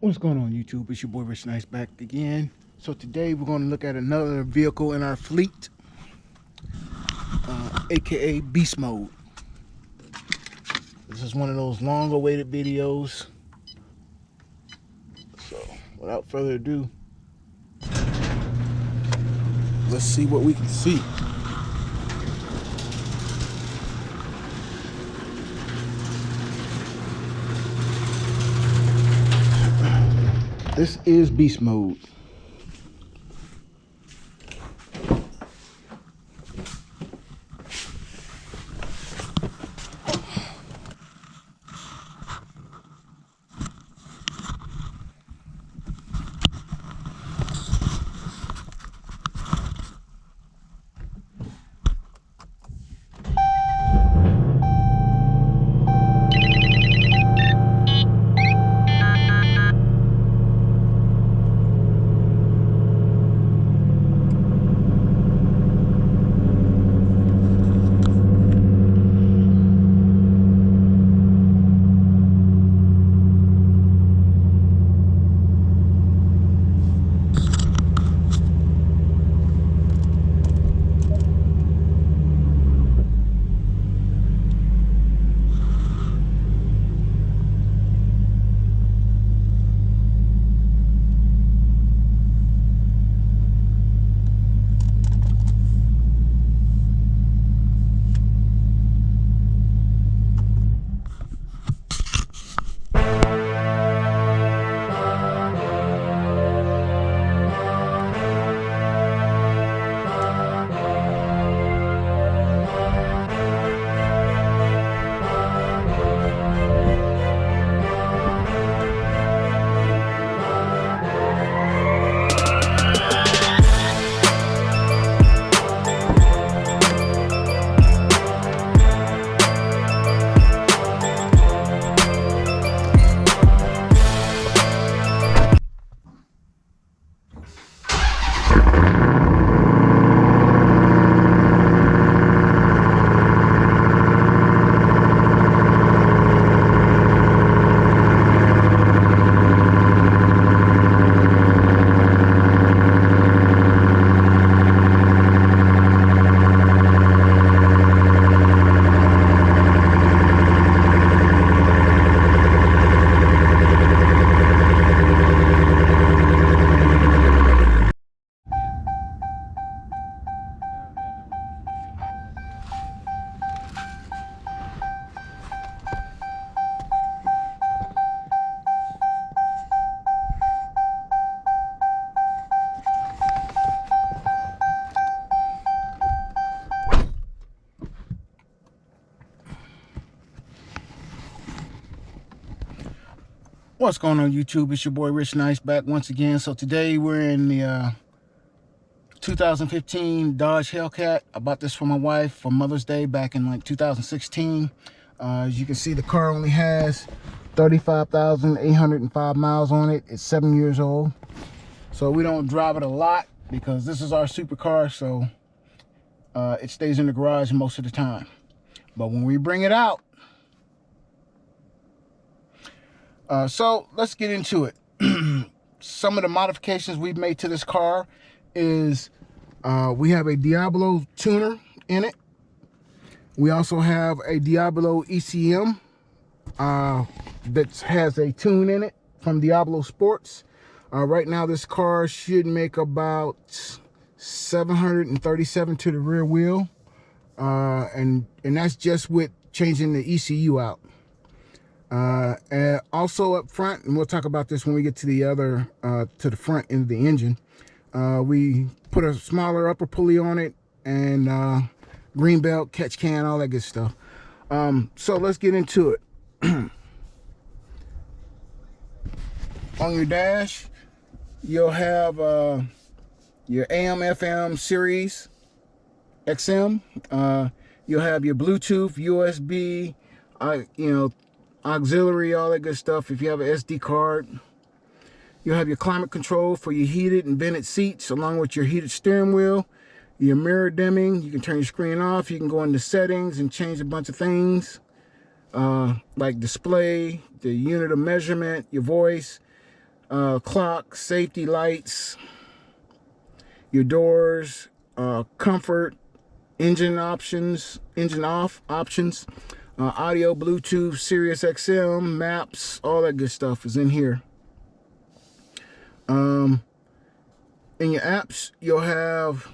What's going on, YouTube? It's your boy Rich Nice back again. So today we're going to look at another vehicle in our fleet, aka Beast Mode. This is one of those long awaited videos. So without further ado, let's see what we can see. This is Beast Mode. What's going on, YouTube? It's your boy Rich Nice back once again. So today we're in the 2015 Dodge Hellcat. I bought this for my wife for Mother's Day back in like 2016. As you can see, the car only has 35,805 miles on it. It's 7 years old. So we don't drive it a lot because this is our supercar, so it stays in the garage most of the time. But when we bring it out, so let's get into it. Some of the modifications we've made to this car is we have a Diablo tuner in it. We also have a Diablo ECM that has a tune in it from Diablo Sports. Right now this car should make about 737 to the rear wheel, and that's just with changing the ECU out. And also up front, and we'll talk about this when we get to the other to the front end of the engine, we put a smaller upper pulley on it, and green belt, catch can, all that good stuff. So let's get into it. On your dash, you'll have your AM FM series XM. You'll have your Bluetooth, USB, auxiliary, all that good stuff. If you have an SD card, you'll have your climate control for your heated and vented seats, along with your heated steering wheel, your mirror dimming. You can turn your screen off. You can go into settings and change a bunch of things. like display, the unit of measurement, your voice. clock, safety lights, your doors, comfort, engine options, engine off options, audio, Bluetooth, Sirius XM, maps, all that good stuff is in here. In your apps, you'll have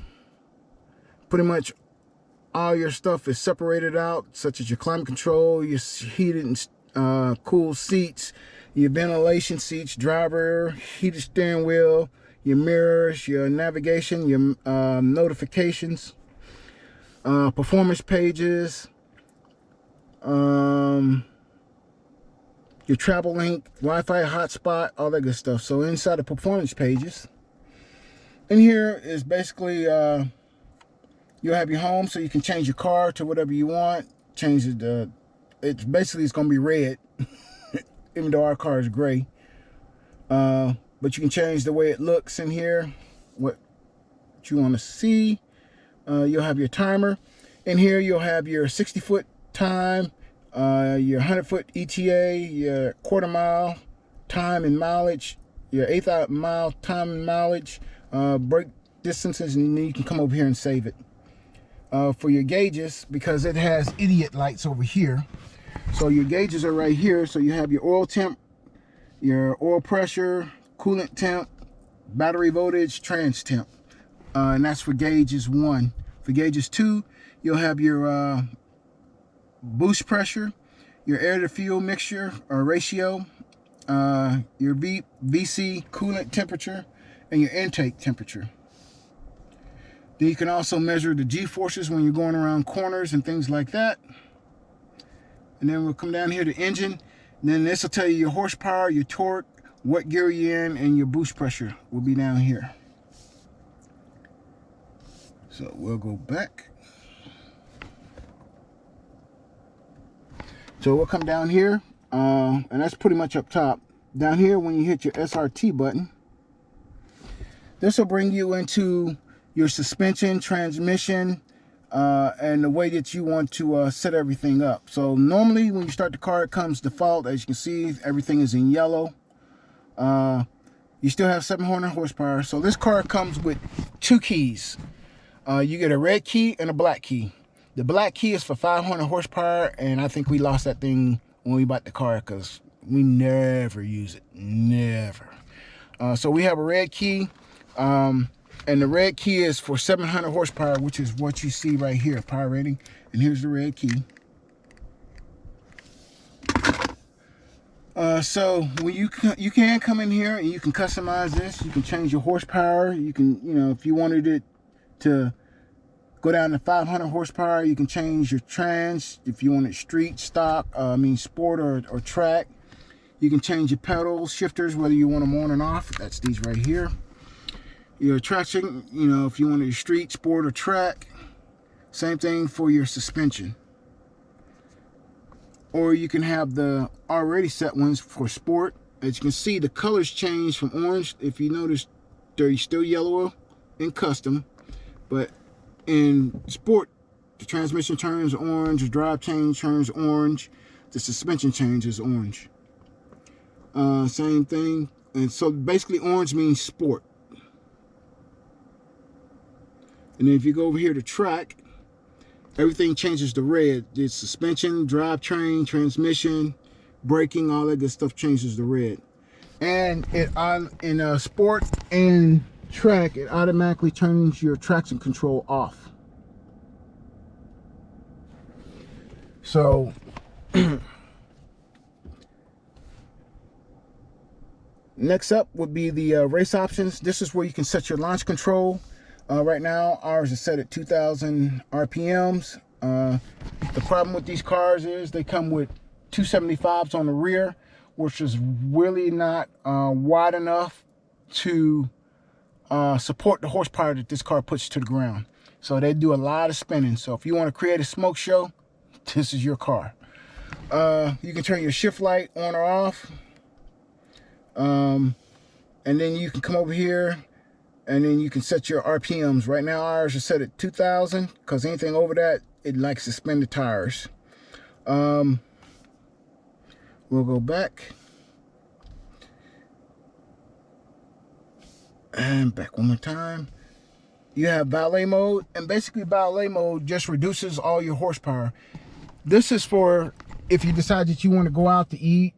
pretty much all your stuff is separated out, such as your climate control, your heated and cool seats, your ventilation seats, driver, heated steering wheel, your mirrors, your navigation, your notifications, performance pages, your travel link, Wi-Fi hotspot, all that good stuff. So inside the performance pages, in here is basically you'll have your home, so you can change your car to whatever you want. Change it. It's basically it's gonna be red, even though our car is gray. But you can change the way it looks in here, what you want to see. You'll have your timer. In here, you'll have your 60-foot time, your 100-foot ETA, your quarter mile time and mileage, your 1/8 mile time and mileage, brake distances, and then you can come over here and save it. For your gauges, because it has idiot lights over here, so your gauges are right here. So you have your oil temp, your oil pressure, coolant temp, battery voltage, trans temp, and that's for gauges 1. For gauges 2, you'll have your boost pressure, your air to fuel mixture or ratio, your VC coolant temperature, and your intake temperature. Then you can also measure the G-forces when you're going around corners and things like that. And then we'll come down here to engine. And then this will tell you your horsepower, your torque, what gear you're in, and your boost pressure will be down here. So we'll go back. So we'll come down here, and that's pretty much up top. Down here, when you hit your SRT button, this will bring you into your suspension, transmission, and the way that you want to set everything up. So normally when you start the car, it comes default. As you can see, everything is in yellow. You still have 700 horsepower. So this car comes with 2 keys. You get a red key and a black key. The black key is for 500 horsepower, and I think we lost that thing when we bought the car because we never use it, never. So we have a red key. And the red key is for 700 horsepower, which is what you see right here, power rating. And here's the red key. So when you can come in here and you can customize this. You can change your horsepower. You can, if you wanted it to go down to 500 horsepower, you can change your trans. If you want it street, stock, sport or track. You can change your pedals, shifters, whether you want them on and off. That's these right here. Your traction, if you want it street, sport, or track. Same thing for your suspension. Or you can have the already set ones for sport. As you can see, the colors change from orange. If you notice, they're still yellow in custom. But in sport, the transmission turns orange, the drive chain turns orange, the suspension changes orange. Same thing. And so basically orange means sport. And then if you go over here to track, everything changes to red. The suspension, drivetrain, transmission, braking, all that good stuff changes to red. And in sport and track, it automatically turns your traction control off. So next up would be the race options. This is where you can set your launch control. Right now, ours is set at 2,000 RPMs. The problem with these cars is they come with 275s on the rear, which is really not wide enough to support the horsepower that this car puts to the ground. So they do a lot of spinning. So if you want to create a smoke show, this is your car. You can turn your shift light on or off. And then you can come over here and then you can set your RPMs. Right now ours is set at 2,000 because anything over that, it likes to spin the tires. We'll go back. And back one more time. You have valet mode, and basically valet mode just reduces all your horsepower. This is for if you decide that you want to go out to eat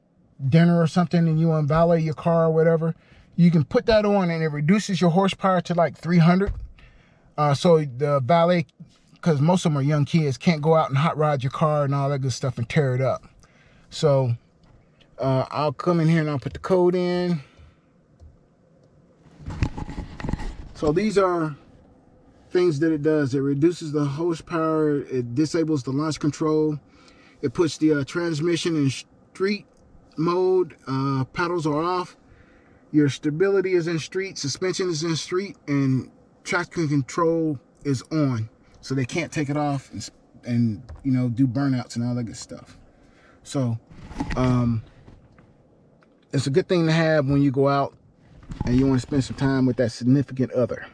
dinner or something and you want to valet your car or whatever. You can put that on and it reduces your horsepower to like 300. So the valet, because most of them are young kids, can't go out and hot rod your car and all that good stuff and tear it up. So I'll come in here and I'll put the code in. So these are things that it does. It reduces the horsepower, it disables the launch control, it puts the transmission in street mode, paddles are off, your stability is in street, suspension is in street, and traction control is on, so they can't take it off and you know, do burnouts and all that good stuff. So it's a good thing to have when you go out and you want to spend some time with that significant other.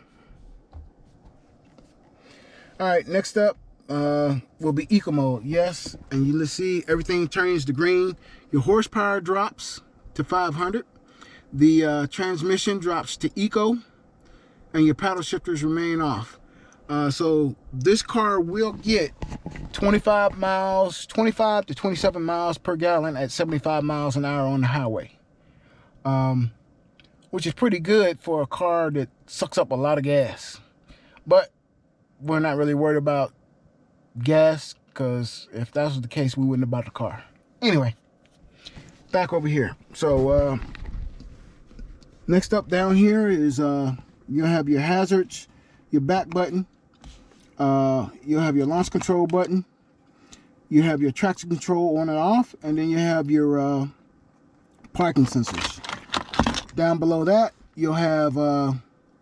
All right, next up will be eco mode. Yes, and you see everything turns to green. Your horsepower drops to 500. The transmission drops to eco, and your paddle shifters remain off. So this car will get 25 to 27 miles per gallon at 75 miles an hour on the highway, which is pretty good for a car that sucks up a lot of gas. But we're not really worried about gas, because if that was the case, we wouldn't have bought the car. Anyway, back over here. So next up down here is you'll have your hazards, your back button, you'll have your launch control button, you have your traction control on and off, and then you have your parking sensors. Down below that, you'll have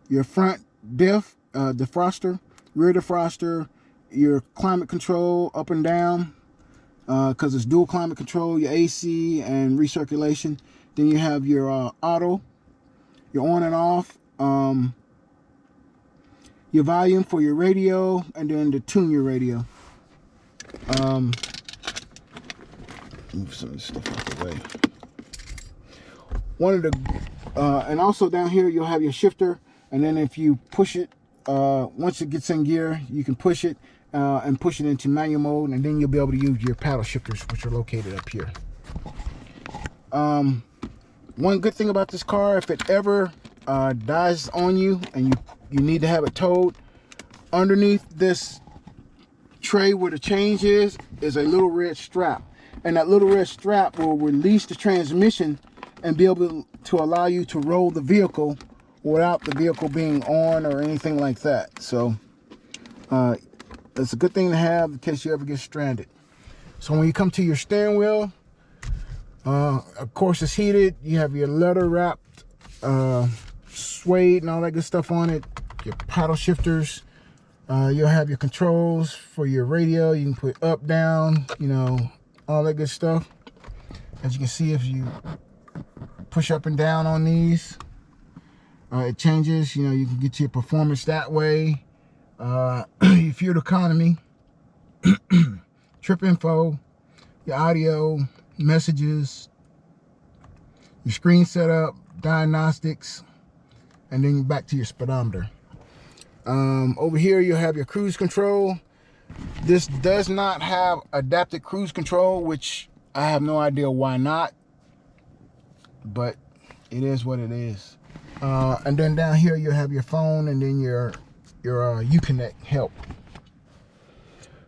your front defroster, rear defroster, your climate control up and down, because it's dual climate control, your AC and recirculation. Then you have your auto, your on and off, your volume for your radio, and then to tune your radio. Move some of this stuff out the way. One of the and also down here you'll have your shifter, and then if you push it, once it gets in gear, you can push it and push it into manual mode, and then you'll be able to use your paddle shifters, which are located up here. One good thing about this car, if it ever dies on you and you need to have it towed, underneath this tray where the change is a little red strap, and that little red strap will release the transmission and be able to allow you to roll the vehicle without the vehicle being on or anything like that. So it's a good thing to have in case you ever get stranded. So when you come to your steering wheel, of course it's heated. You have your leather wrapped suede and all that good stuff on it. Your paddle shifters. You'll have your controls for your radio. You can put up, down, you know, all that good stuff. As you can see, if you push up and down on these, it changes. You know, you can get your performance that way. Your fuel economy, trip info, your audio, messages, your screen setup, diagnostics, and then back to your speedometer. Over here you'll have your cruise control. This does not have adaptive cruise control, which I have no idea why not, but it is what it is. And then down here you'll have your phone, and then your Uconnect help.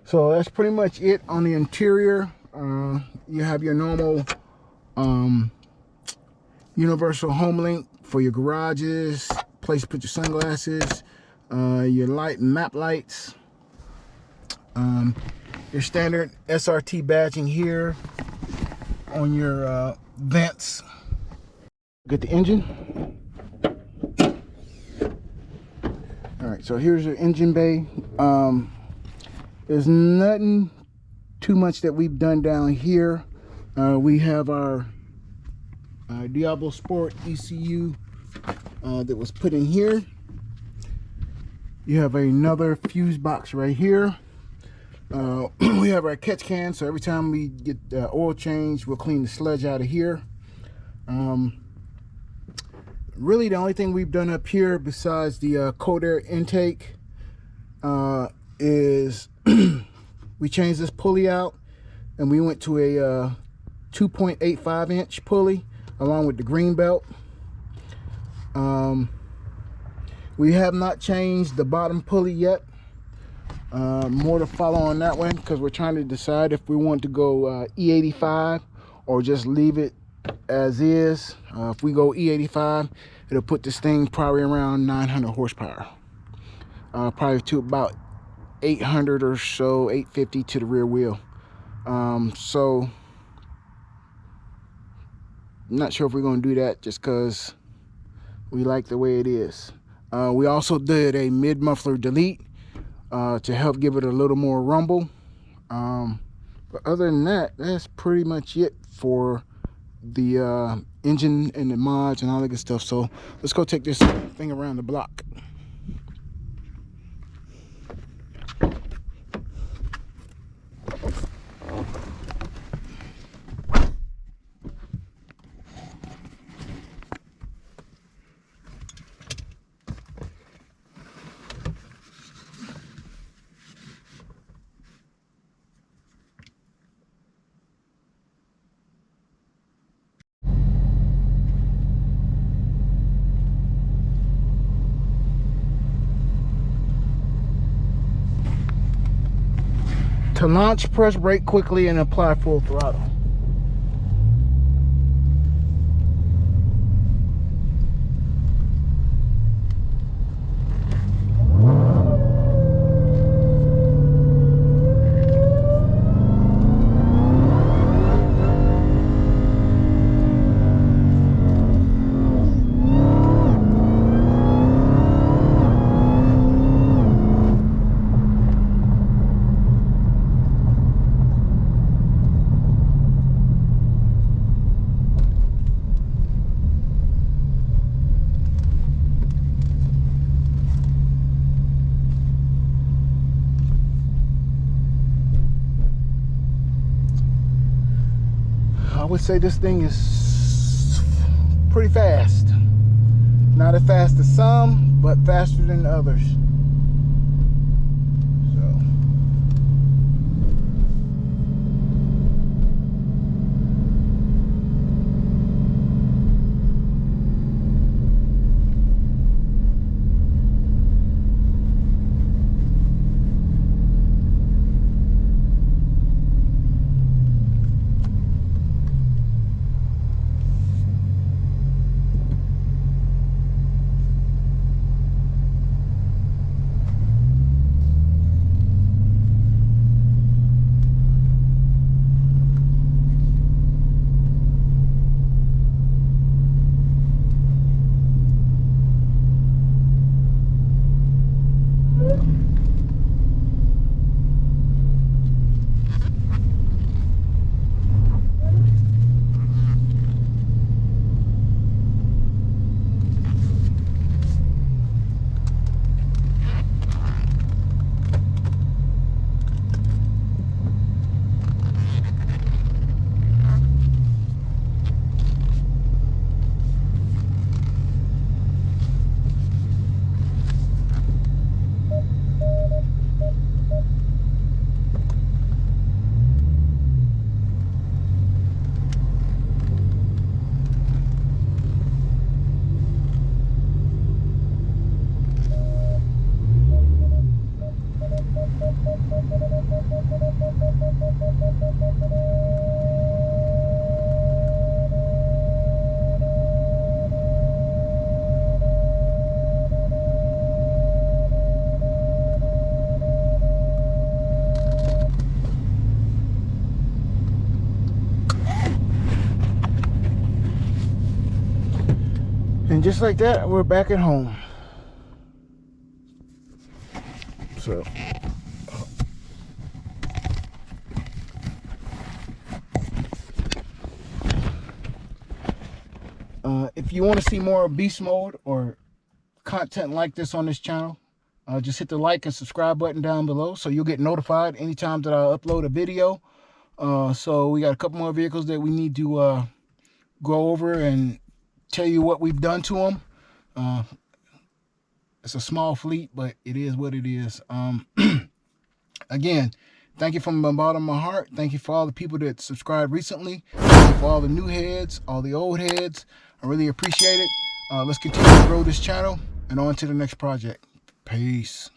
So that's pretty much it on the interior. You have your normal universal home link for your garages, place to put your sunglasses, your map lights, your standard SRT badging here on your vents. Get the engine. Alright, so here's your engine bay. There's nothing too much that we've done down here. We have our Diablo Sport ECU that was put in here. You have another fuse box right here. We have our catch can, so every time we get the oil change, we'll clean the sludge out of here. Really the only thing we've done up here besides the cold air intake is we changed this pulley out, and we went to a 2.85 inch pulley along with the green belt. We have not changed the bottom pulley yet. More to follow on that one, because we're trying to decide if we want to go E85 or just leave it as is. If we go E85, it'll put this thing probably around 900 horsepower, probably to about 800 or so, 850 to the rear wheel. So I'm not sure if we're going to do that, just because we like the way it is. We also did a mid muffler delete to help give it a little more rumble. But other than that, that's pretty much it for the engine and the mods and all that good stuff. So let's go take this thing around the block. To launch, press brake quickly and apply full throttle. I would say this thing is pretty fast. Not as fast as some, but faster than others. And just like that, we're back at home. So if you want to see more beast mode or content like this on this channel, just hit the like and subscribe button down below so you'll get notified anytime that I upload a video. So we got a couple more vehicles that we need to go over and tell you what we've done to them. It's a small fleet, but it is what it is. Again, thank you from the bottom of my heart. Thank you for all the people that subscribed recently. Thank you for all the new heads, all the old heads. I really appreciate it. Let's continue to grow this channel and on to the next project. Peace.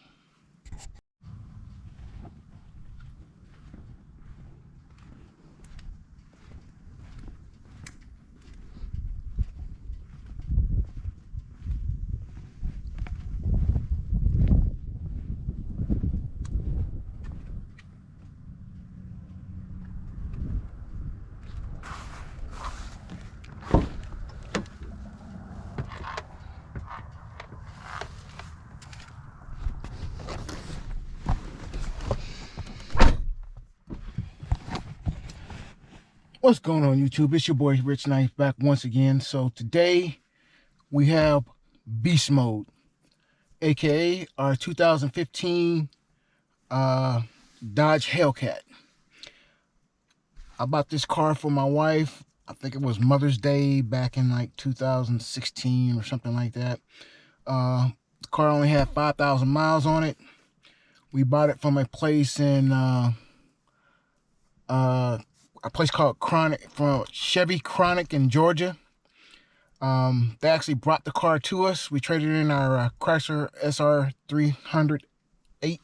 What's going on, YouTube? It's your boy Rich Knife back once again. So today we have beast mode, aka our 2015 Dodge Hellcat. I bought this car for my wife. I think it was Mother's Day back in like 2016 or something like that. The car only had 5,000 miles on it. We bought it from a place in a place called Chronic, from Chevy Chronic in Georgia. They actually brought the car to us. We traded in our Chrysler SR 308